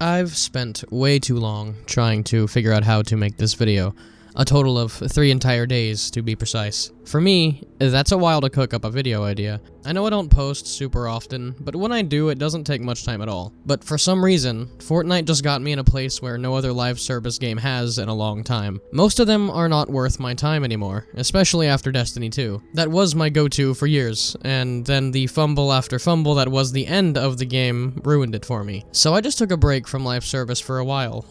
I've spent way too long trying to figure out how to make this video. A total of 3 entire days, to be precise. For me, that's a while to cook up a video idea. I know I don't post super often, but when I do, it doesn't take much time at all. But for some reason, Fortnite just got me in a place where no other live service game has in a long time. Most of them are not worth my time anymore, especially after Destiny 2. That was my go-to for years, and then the fumble after fumble that was the end of the game ruined it for me. So I just took a break from live service for a while.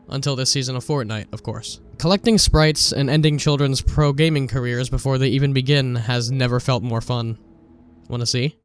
Until this season of Fortnite, of course. Collecting sprites and ending children's pro gaming careers before they even begin has never felt more fun. Wanna see?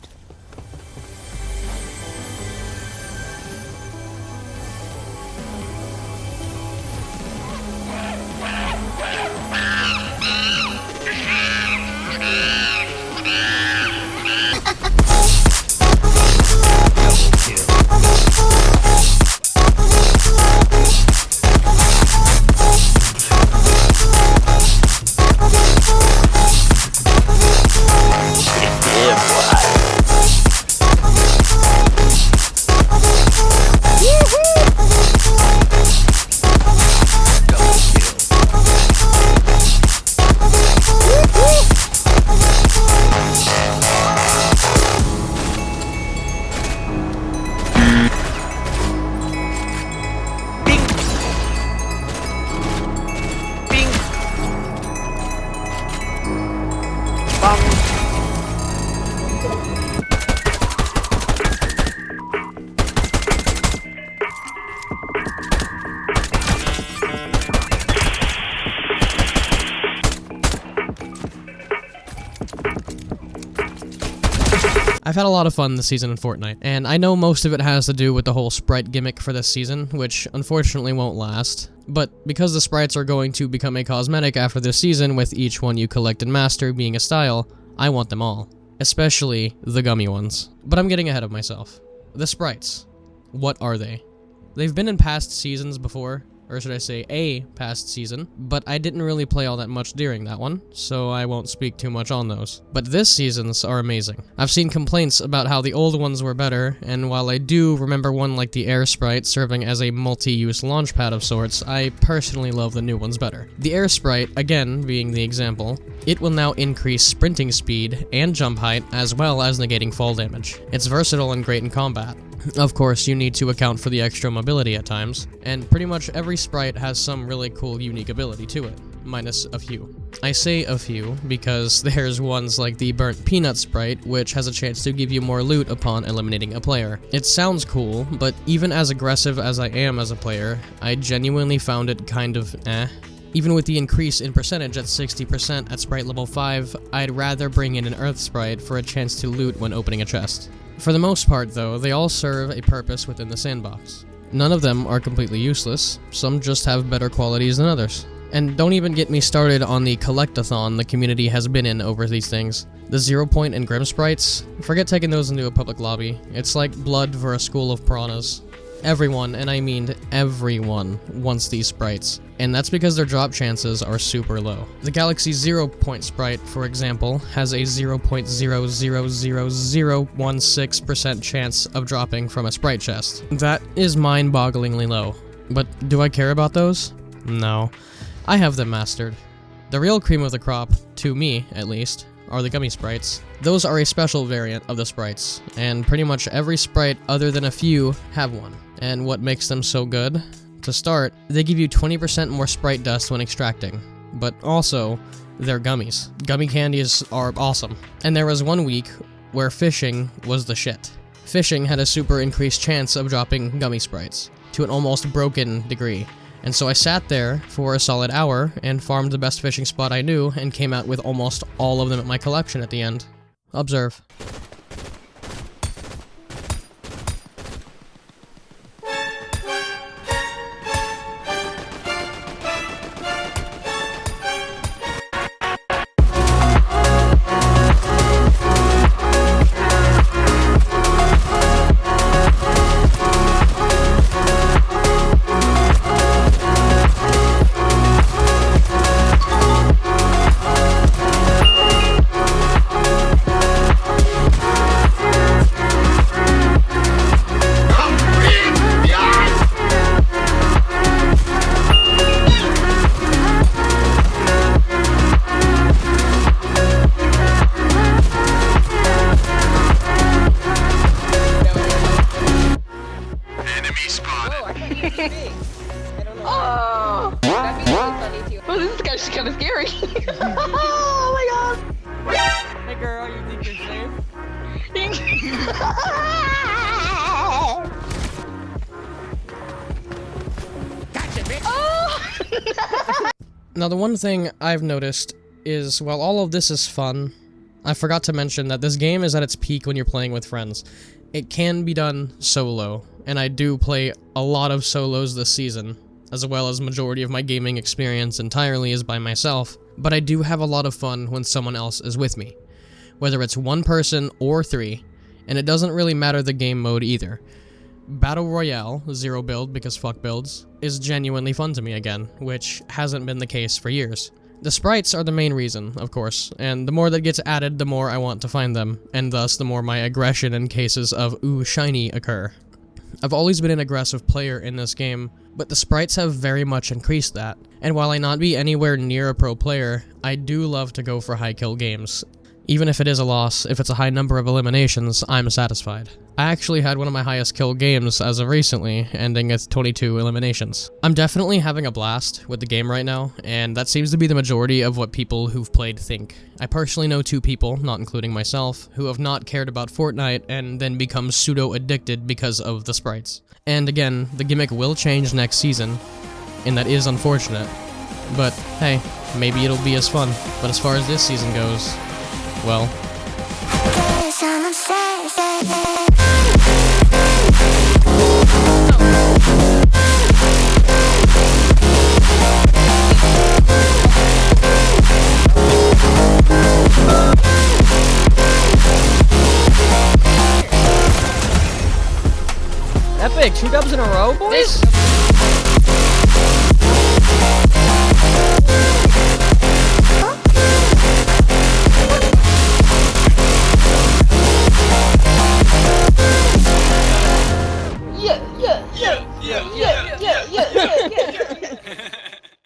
I've had a lot of fun this season in Fortnite, and I know most of it has to do with the whole sprite gimmick for this season, which unfortunately won't last. But because the sprites are going to become a cosmetic after this season, with each one you collect and master being a style, I want them all. Especially the gummy ones. But I'm getting ahead of myself. The sprites. What are they? They've been in past seasons before, or should I say a past season, but I didn't really play all that much during that one, so I won't speak too much on those. But this season's are amazing. I've seen complaints about how the old ones were better, and while I do remember one like the Air Sprite serving as a multi-use launchpad of sorts, I personally love the new ones better. The Air Sprite, again being the example, it will now increase sprinting speed and jump height as well as negating fall damage. It's versatile and great in combat. Of course, you need to account for the extra mobility at times, and pretty much every sprite has some really cool unique ability to it, minus a few. I say a few because there's ones like the Burnt Peanut Sprite, which has a chance to give you more loot upon eliminating a player. It sounds cool, but even as aggressive as I am as a player, I genuinely found it kind of eh. Even with the increase in percentage at 60% at Sprite level 5, I'd rather bring in an Earth Sprite for a chance to loot when opening a chest. For the most part, though, they all serve a purpose within the sandbox. None of them are completely useless, some just have better qualities than others. And don't even get me started on the collectathon the community has been in over these things. The 0 Point and Grim Sprites, forget taking those into a public lobby. It's like blood for a school of piranhas. Everyone, and I mean everyone, wants these sprites, and that's because their drop chances are super low. The Galaxy 0 Point Sprite, for example, has a 0.000016% chance of dropping from a sprite chest. That is mind-bogglingly low. But do I care about those? No. I have them mastered. The real cream of the crop, to me at least, are the Gummy Sprites. Those are a special variant of the sprites, and pretty much every sprite other than a few have one. And what makes them so good? To start, they give you 20% more sprite dust when extracting, but also, they're gummies. Gummy candies are awesome. And there was one week where fishing was the shit. Fishing had a super increased chance of dropping gummy sprites, to an almost broken degree. And so I sat there for a solid hour and farmed the best fishing spot I knew and came out with almost all of them at my collection at the end. Observe. Enemy spotted. Oh, I thought you were big. I don't know. Oh! That'd be really funny too. Oh, this is actually kind of scary. Oh my god! Hey girl, you think you're safe? Gotcha, bitch! Oh! Now, the one thing I've noticed is, while all of this is fun, I forgot to mention that this game is at its peak when you're playing with friends. It can be done solo, and I do play a lot of solos this season, as well as majority of my gaming experience entirely is by myself, but I do have a lot of fun when someone else is with me. Whether it's one person or three, and it doesn't really matter the game mode either. Battle Royale, zero build because fuck builds, is genuinely fun to me again, which hasn't been the case for years. The sprites are the main reason, of course, and the more that gets added, the more I want to find them, and thus the more my aggression in cases of ooh shiny occur. I've always been an aggressive player in this game, but the sprites have very much increased that, and while I not be anywhere near a pro player, I do love to go for high kill games. Even if it is a loss, if it's a high number of eliminations, I'm satisfied. I actually had one of my highest kill games as of recently, ending with 22 eliminations. I'm definitely having a blast with the game right now, and that seems to be the majority of what people who've played think. I personally know 2 people, not including myself, who have not cared about Fortnite and then become pseudo-addicted because of the sprites. And again, the gimmick will change next season, and that is unfortunate. But hey, maybe it'll be as fun. But as far as this season goes, well... Epic, 2 dubs in a row, boys?